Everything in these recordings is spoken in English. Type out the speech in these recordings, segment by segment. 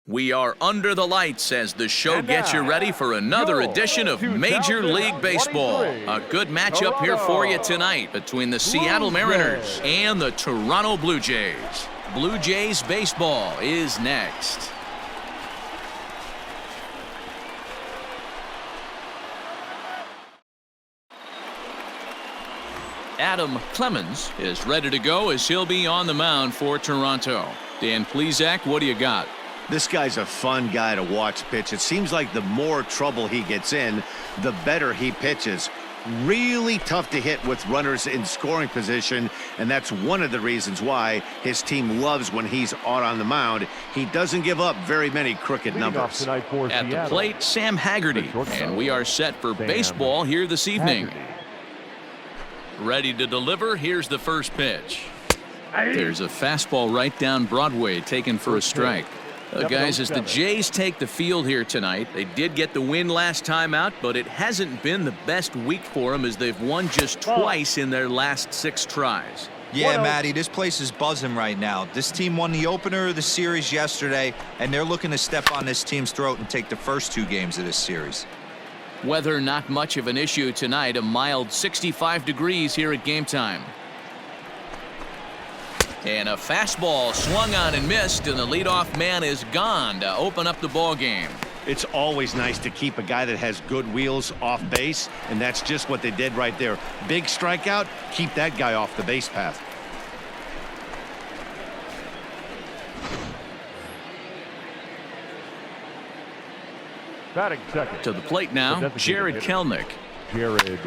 We are under the lights as the show gets you ready for another edition of Major League Baseball. A good matchup here for you tonight between the Seattle Mariners and the Toronto Blue Jays. Blue Jays baseball is next. Adam Clemens is ready to go as he'll be on the mound for Toronto. Dan Plesac, what do you got? This guy's a fun guy to watch pitch. It seems like the more trouble he gets in, the better he pitches. Really tough to hit with runners in scoring position, and that's one of the reasons why his team loves when he's out on the mound. He doesn't give up very many crooked numbers. At the plate, Sam Haggerty, and we are set for baseball here this evening. Ready to deliver, here's the first pitch. There's a fastball right down Broadway taken for a strike. Guys, as the Jays take the field here tonight, they did get the win last time out, but it hasn't been the best week for them as they've won just twice in their last 6 tries. Yeah, Matty, this place is buzzing right now. This team won the opener of the series yesterday, and they're looking to step on this team's throat and take the first 2 games of this series. Weather not much of an issue tonight, a mild 65 degrees here at game time. And a fastball swung on and missed, and the leadoff man is gone to open up the ball game. It's always nice to keep a guy that has good wheels off base, and that's just what they did right there. Big strikeout, keep that guy off the base path. Batting second. To the plate now, Jared Kelenic. Jared.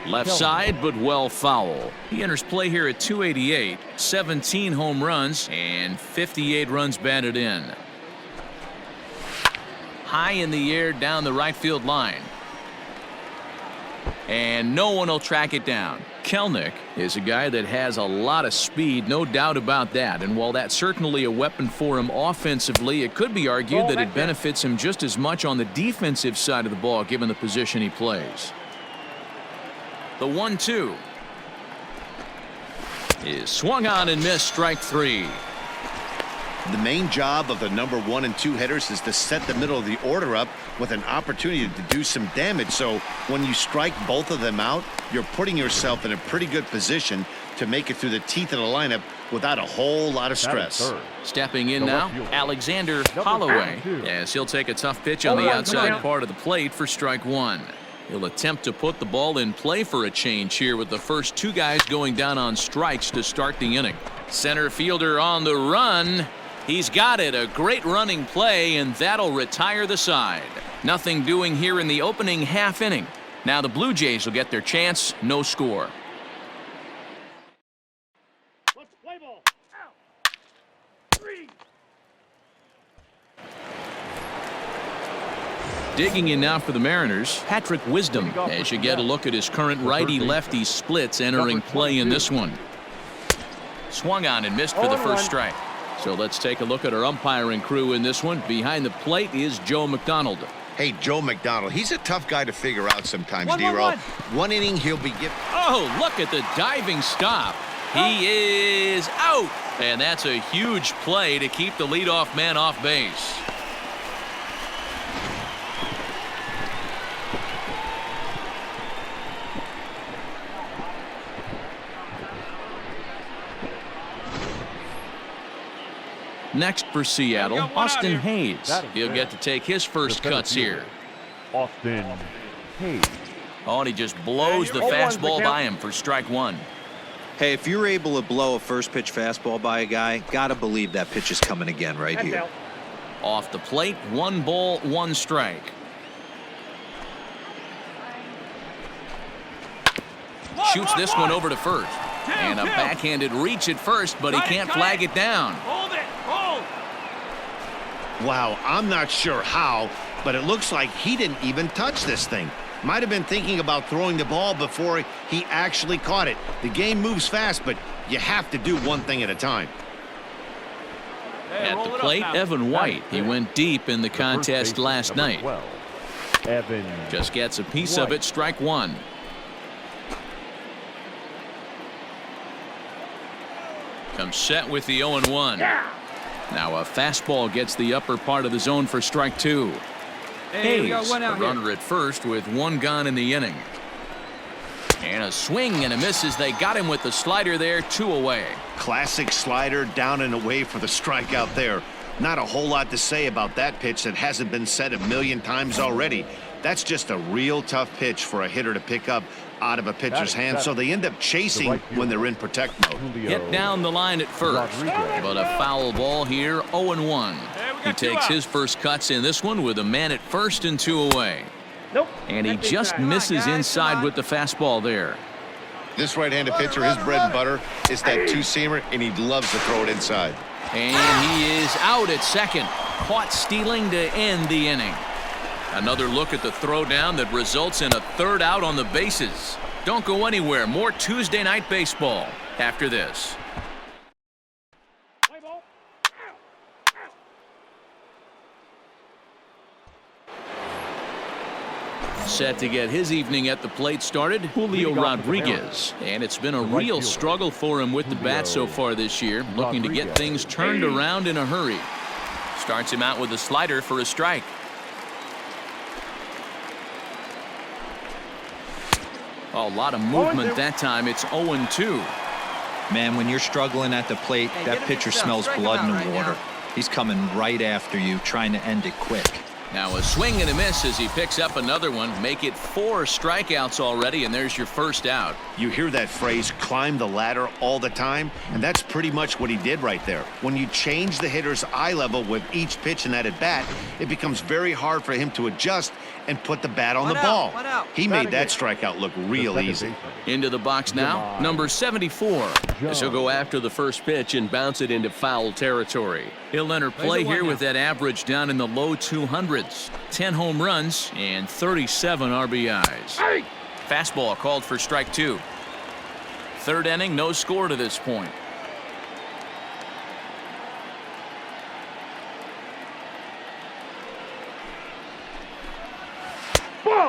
Left side, but well foul. He enters play here at 288, 17 home runs, and 58 runs batted in. High in the air down the right field line. And no one will track it down. Kelenic is a guy that has a lot of speed, no doubt about that. And while that's certainly a weapon for him offensively, it could be argued that it benefits him just as much on the defensive side of the ball, given the position he plays. The 1-2 is swung on and missed, strike 3. The main job of the number 1 and 2 hitters is to set the middle of the order up with an opportunity to do some damage. So when you strike both of them out, you're putting yourself in a pretty good position to make it through the teeth of the lineup without a whole lot of stress. Stepping in now, Alexander Holloway, as he'll take a tough pitch on the outside part of the plate for strike 1. He'll attempt to put the ball in play for a change here with the first 2 guys going down on strikes to start the inning. Center fielder on the run. He's got it. A great running play, and that'll retire the side. Nothing doing here in the opening half inning. Now the Blue Jays will get their chance. No score. Let's play ball. Out. 3. Digging in now for the Mariners, Patrick Wisdom, as you get a look at his current righty-lefty splits entering play in this one. Swung on and missed for the first strike. So let's take a look at our umpiring crew in this one. Behind the plate is Joe McDonald. Hey, Joe McDonald, he's a tough guy to figure out sometimes, D-Roll. 1 inning, he'll be given. Oh, look at the diving stop. He is out. And that's a huge play to keep the leadoff man off base. Next for Seattle, Austin Hayes. He'll get to take his first cuts here. Austin Hayes. Oh, and he just blows the fastball by him for strike 1. Hey, if you're able to blow a first pitch fastball by a guy, gotta believe that pitch is coming again right here. Off the plate, 1 ball, 1 strike. Shoots this one over to first. And a backhanded reach at first, but he can't flag it down. Wow, I'm not sure how, but it looks like he didn't even touch this thing. Might have been thinking about throwing the ball before he actually caught it. The game moves fast, but you have to do one thing at a time. At the plate, Evan White. He went deep in the contest last night. Evan just gets a piece of it, strike 1. Comes set with the 0-1. Now a fastball gets the upper part of the zone for strike two. Hey, we got Hayes, one the out here. runner at first with one gone in the inning. And a swing and a miss as they got him with the slider there, 2 away. Classic slider, down and away for the strikeout there. Not a whole lot to say about that pitch that hasn't been said a million times already. That's just a real tough pitch for a hitter to pick up out of a pitcher's hand, so they end up chasing when they're in protect mode. Hit down the line at first, but a foul ball here, 0-1. He takes his first cuts in this one with a man at first and 2 away. Nope. And he just misses inside with the fastball there. This right-handed pitcher, his bread and butter is that two-seamer, and he loves to throw it inside. And he is out at second. Caught stealing to end the inning. Another look at the throwdown that results in a third out on the bases. Don't go anywhere. More Tuesday Night Baseball after this. Set to get his evening at the plate started, Julio Rodriguez. And it's been a real struggle for him with the bat so far this year, looking to get things turned around in a hurry. Starts him out with a slider for a strike. A lot of movement that time. It's 0-2. Man, when you're struggling at the plate, that pitcher smells blood in the water. He's coming right after you, trying to end it quick. Now a swing and a miss as he picks up another one. Make it 4 strikeouts already, and there's your first out. You hear that phrase, climb the ladder, all the time, and that's pretty much what he did right there. When you change the hitter's eye level with each pitch in that at-bat, it becomes very hard for him to adjust and put the bat on the ball. He made that strikeout look real easy. Into the box now, number 74. As he'll go after the first pitch and bounce it into foul territory. He'll enter play here with that average down in the low 200s. 10 home runs and 37 RBIs. Fastball called for strike 2. Third inning, no score to this point.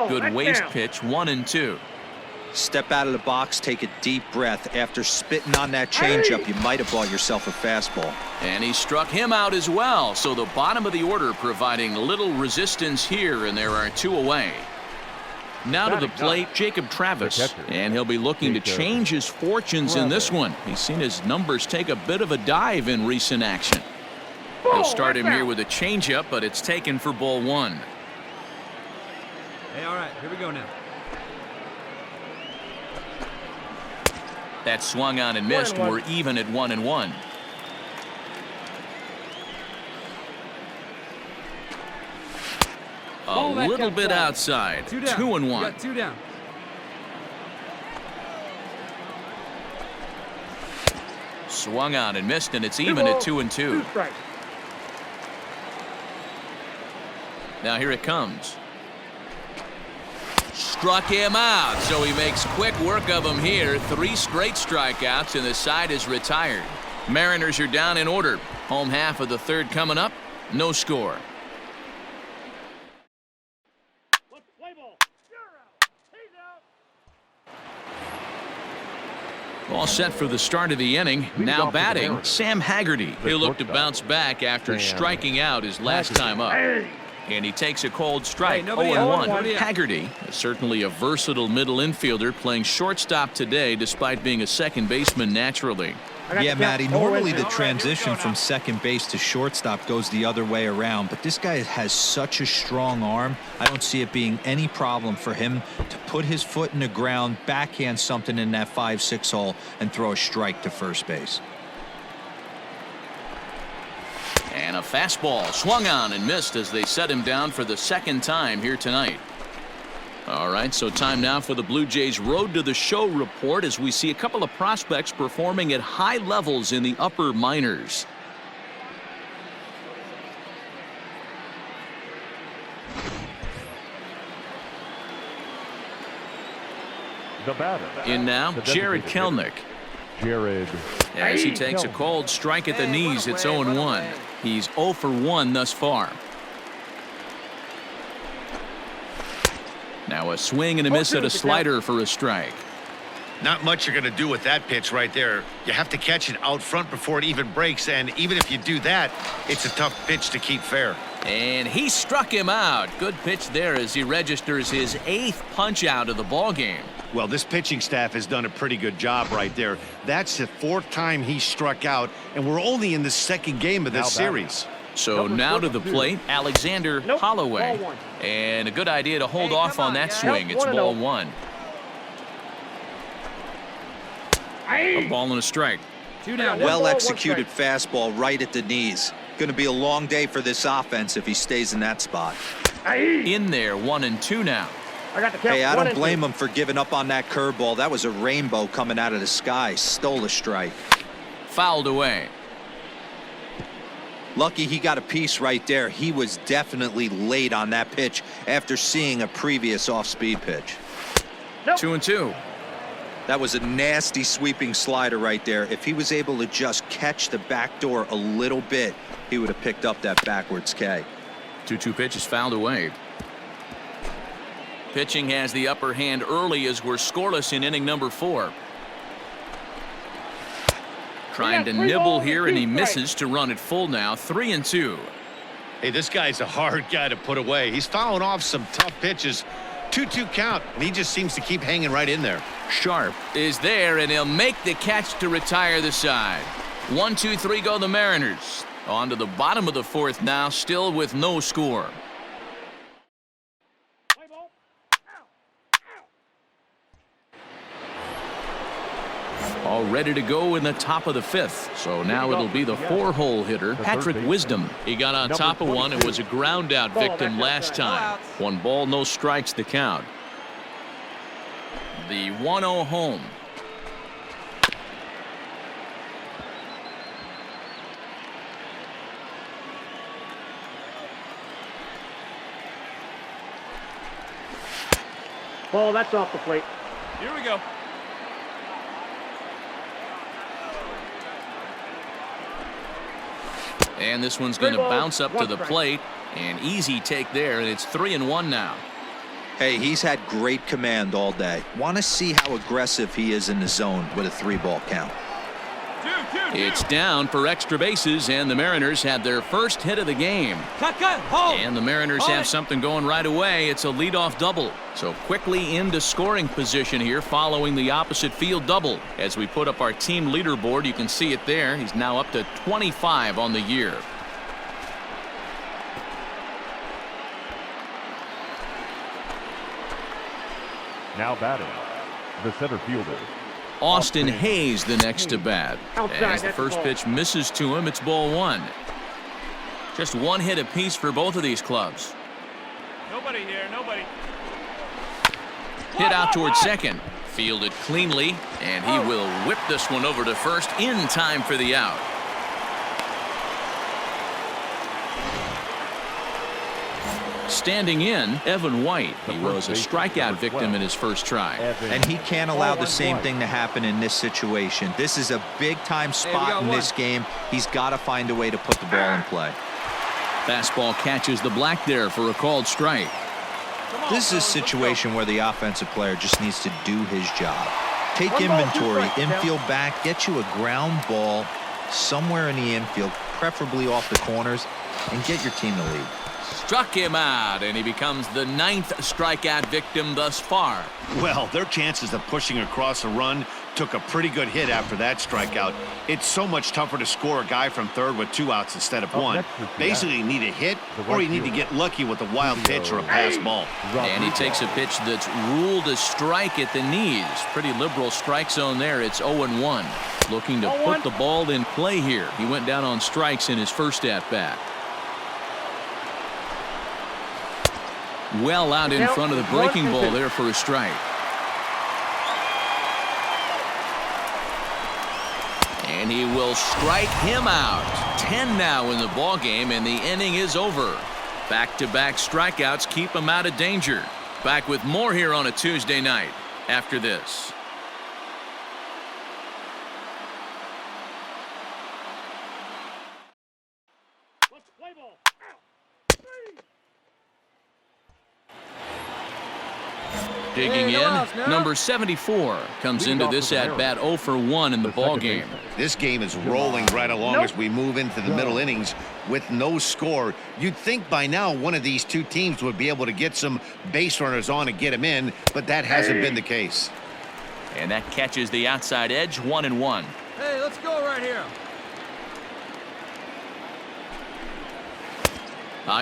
Good waist pitch, 1-2. Step out of the box, take a deep breath. After spitting on that changeup, you might have bought yourself a fastball. And he struck him out as well. So the bottom of the order providing little resistance here, and there are 2 away. Now to the plate, Jacob Travis, and he'll be looking to change his fortunes in this one. He's seen his numbers take a bit of a dive in recent action. He'll start him here with a changeup, but it's taken for ball 1. Hey, all right, here we go now. That swung on and missed. We're even at 1-1. A little bit outside. 2-1. Got 2 down. Swung on and missed, and it's even at 2-2. Now here it comes. Struck him out, so he makes quick work of him here. 3 straight strikeouts, and the side is retired. Mariners are down in order. Home half of the third coming up. No score. All set for the start of the inning. Now batting, Sam Haggerty. He'll look to bounce back after striking out his last time up. And he takes a cold strike. 0-1. Haggerty is certainly a versatile middle infielder, playing shortstop today despite being a second baseman naturally. Yeah, Matty, normally the transition from second base to shortstop goes the other way around, but this guy has such a strong arm. I don't see it being any problem for him to put his foot in the ground, backhand something in that 5-6 hole, and throw a strike to first base. And a fastball swung on and missed as they set him down for the second time here tonight. All right, so time now for the Blue Jays Road to the Show report as we see a couple of prospects performing at high levels in the upper minors. The batter. In now, Jared Kelenic. As he takes a cold strike at the knees, it's 0-1. He's 0 for 1 thus far. Now a swing and a miss at a slider for a strike. Not much you're going to do with that pitch right there. You have to catch it out front before it even breaks, and even if you do that, it's a tough pitch to keep fair. And he struck him out. Good pitch there as he registers his 8th punch out of the ball game. Well, this pitching staff has done a pretty good job right there. That's the 4th time he struck out, and we're only in the 2nd game of this series. So now to the plate, Alexander Holloway. And a good idea to hold off on that swing. It's ball 1. A ball and a strike. 2 down. Well executed fastball right at the knees. Going to be a long day for this offense if he stays in that spot. In there, 1-2 now. Hey, I don't blame him for giving up on that curveball. That was a rainbow coming out of the sky. Stole a strike. Fouled away. Lucky he got a piece right there. He was definitely late on that pitch after seeing a previous off-speed pitch. 2-2. That was a nasty sweeping slider right there. If he was able to just catch the back door a little bit, he would have picked up that backwards K. 2-2 pitch is fouled away. Pitching has the upper hand early as we're scoreless in inning number 4. Trying to nibble here, and he misses to run it full now. 3-2. Hey, this guy's a hard guy to put away. He's fouling off some tough pitches. 2-2 count, and he just seems to keep hanging right in there. Sharp is there, and he'll make the catch to retire the side. 1-2-3 go the Mariners. On to the bottom of the 4th now, still with no score. All ready to go in the top of the 5th. So now it'll be the 4-hole hitter, Patrick Wisdom. He got on top of one and was a ground out victim last time. 1 ball, no strikes the count. The 1-0 home. Ball, that's off the plate. Here we go. And this one's going to bounce up to the plate. An easy take there, and it's 3-1 now. Hey, he's had great command all day. Want to see how aggressive he is in the zone with a 3-ball count. It's down for extra bases, and the Mariners had their first hit of the game. And the Mariners have something going right away. It's a leadoff double. So quickly into scoring position here following the opposite field double. As we put up our team leaderboard, you can see it there. He's now up to 25 on the year. Now batting, the center fielder. Austin Hayes the next to bat. As the first pitch misses to him, it's ball 1. Just 1 hit apiece for both of these clubs. Nobody here, nobody. Hit out towards second. Fielded cleanly, and he will whip this one over to first in time for the out. Standing in, Evan White. He was a strikeout victim in his first try. And he can't allow the same thing to happen in this situation. This is a big-time spot in this game. He's got to find a way to put the ball in play. Fastball catches the black there for a called strike. This is a situation where the offensive player just needs to do his job. Take inventory, infield back, get you a ground ball somewhere in the infield, preferably off the corners, and get your team the lead. Struck him out, and he becomes the 9th strikeout victim thus far. Well, their chances of pushing across a run took a pretty good hit after that strikeout. It's so much tougher to score a guy from third with 2 outs instead of 1. Basically, you need a hit, or you need to get lucky with a wild pitch or a pass ball. And he takes a pitch that's ruled a strike at the knees. Pretty liberal strike zone there. It's 0-1. Looking to put the ball in play here. He went down on strikes in his first at-bat. Well out in front of the breaking ball there for a strike. And he will strike him out. 10 now in the ball game, and the inning is over. Back-to-back strikeouts keep him out of danger. Back with more here on a Tuesday night after this. Digging in, number 74 comes into this at-bat 0 for 1 in the ball game. This game is rolling right along as we move into the middle innings with no score. You'd think by now one of these two teams would be able to get some base runners on and get them in, but that hasn't been the case. And that catches the outside edge, 1-1. Hey, let's go right here.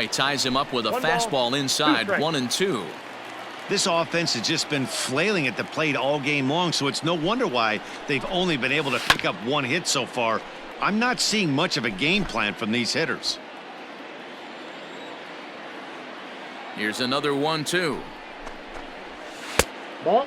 He ties him up with a fastball inside, 1-2. This offense has just been flailing at the plate all game long, so it's no wonder why they've only been able to pick up one hit so far. I'm not seeing much of a game plan from these hitters. Here's another 1-2. Ball.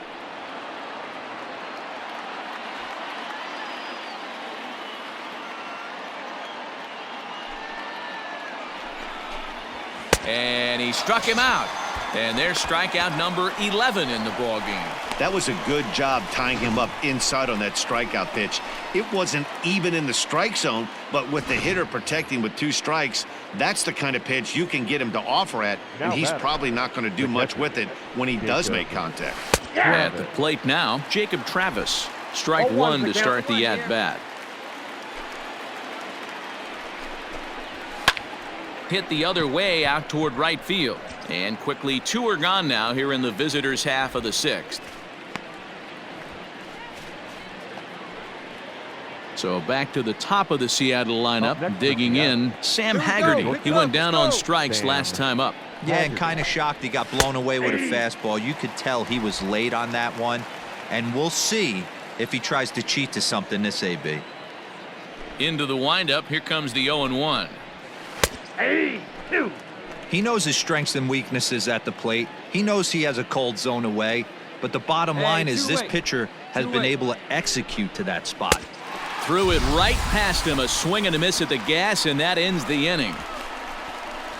And he struck him out. And there's strikeout number 11 in the ball game. That was a good job tying him up inside on that strikeout pitch. It wasn't even in the strike zone, but with the hitter protecting with 2 strikes, that's the kind of pitch you can get him to offer at, and he's probably not going to do much with it when he does make contact. At the plate now, Jacob Travis. Strike 1 to start the at-bat. Hit the other way out toward right field. And quickly 2 are gone now here in the visitors' half of the 6th. So back to the top of the Seattle lineup, digging in, Sam Haggerty. He went down on strikes last time up. Yeah, and kind of shocked he got blown away with a fastball. You could tell he was late on that one. And we'll see if he tries to cheat to something this AB. Into the windup, here comes the 0-1. Hey, 2. He knows his strengths and weaknesses at the plate. He knows he has a cold zone away. But the bottom line is this pitcher has been able to execute to that spot. Threw it right past him, a swing and a miss at the gas, and that ends the inning.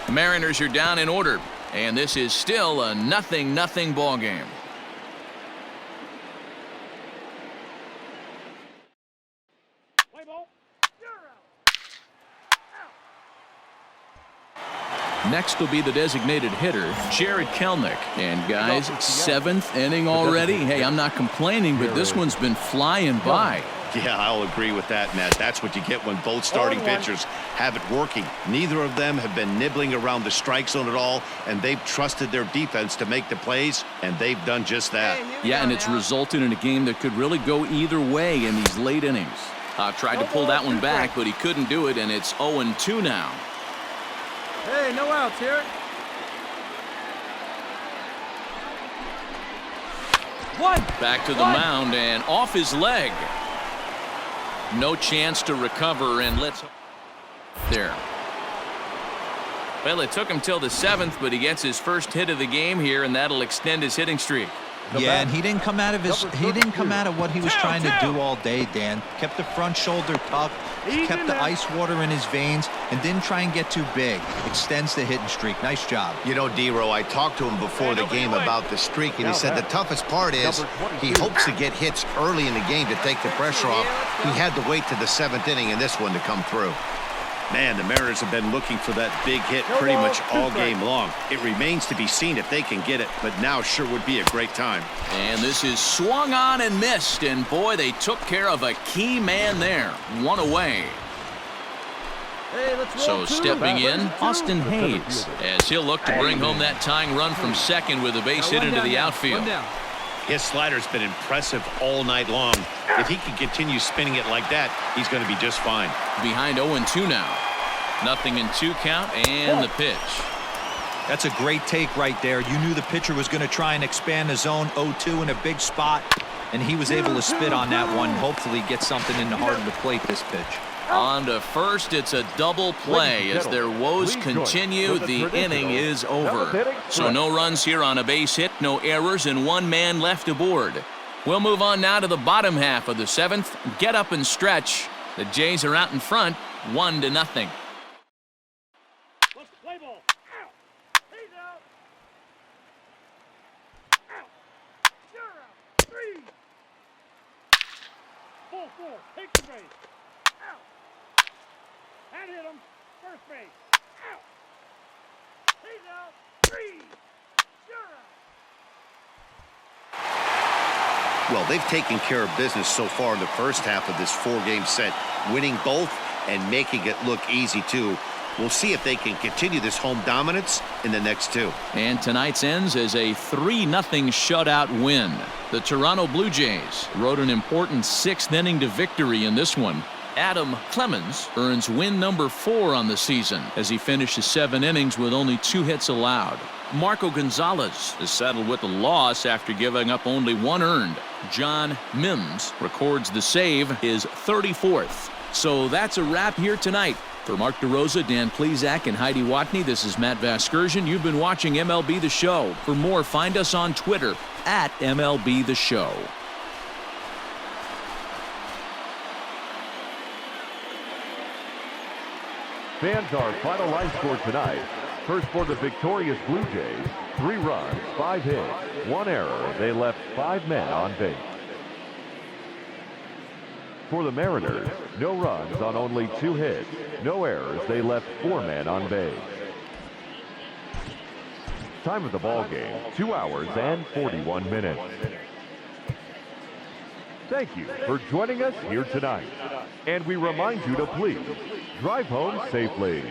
The Mariners are down in order, and this is still a 0-0 ball game. Next will be the designated hitter, Jared Kelenic. And guys, 7th inning already. Hey, I'm not complaining, but this one's been flying by. Yeah, I'll agree with that, Matt. That's what you get when both starting pitchers have it working. Neither of them have been nibbling around the strike zone at all, and they've trusted their defense to make the plays, and they've done just that. Yeah, and it's resulted in a game that could really go either way in these late innings. Tried to pull that one back, but he couldn't do it, and it's 0-2 now. Hey, no outs here. 1. Back to the mound and off his leg. No chance to recover, and let's there. Well, it took him till the 7th, but he gets his first hit of the game here, and that'll extend his hitting streak. Yeah, and he didn't come out of what he was trying to do all day, Dan. Kept the front shoulder tucked, kept the ice water in his veins, and didn't try and get too big. Extends the hitting streak. Nice job. You know, D-Row, I talked to him before the game about the streak, and he said the toughest part is he hopes to get hits early in the game to take the pressure off. He had to wait to the 7th inning in this one to come through. Man, the Mariners have been looking for that big hit pretty much all game long. It remains to be seen if they can get it, but now sure would be a great time. And this is swung on and missed, and boy, they took care of a key man there. 1 away. Hey, let's So roll 2. stepping in, Austin Hayes, as he'll look to bring home that tying run from second with a base hit into the outfield. His slider's been impressive all night long. If he can continue spinning it like that, he's going to be just fine. Behind 0-2 now. 0-2 count, and the pitch. That's a great take right there. You knew the pitcher was going to try and expand the zone. 0-2 in a big spot, and he was able to spit on that one. Hopefully get something in the heart of the plate this pitch. On to first, it's a double play. As their woes continue, the inning is over. So no runs here on a base hit, no errors, and 1 man left aboard. We'll move on now to the bottom half of the 7th. Get up and stretch. The Jays are out in front, 1-0. Let's play ball. Out. He's out. Out. You're out. 3. Full 4. Take the base. Out. And hit him. First base. Out. He's out. 3. You're out. Well, they've taken care of business so far in the first half of this 4-game set, winning both and making it look easy, too. We'll see if they can continue this home dominance in the next 2. And tonight's ends as a 3-0 shutout win. The Toronto Blue Jays rode an important 6th inning to victory in this one. Adam Clemens earns win number 4 on the season as he finishes 7 innings with only 2 hits allowed. Marco Gonzales is settled with the loss after giving up only 1 earned. John Mims records the save, his 34th. So that's a wrap here tonight. For Mark DeRosa, Dan Plesac, and Heidi Watney, this is Matt Vasgersian. You've been watching MLB The Show. For more, find us on Twitter at MLB The Show. Fans, our final line score tonight. First for the victorious Blue Jays, 3 runs, 5 hits, 1 error. They left 5 men on base. For the Mariners, no runs on only 2 hits, no errors. They left 4 men on base. Time of the ball game, 2 hours and 41 minutes. Thank you for joining us here tonight. And we remind you to please drive home safely.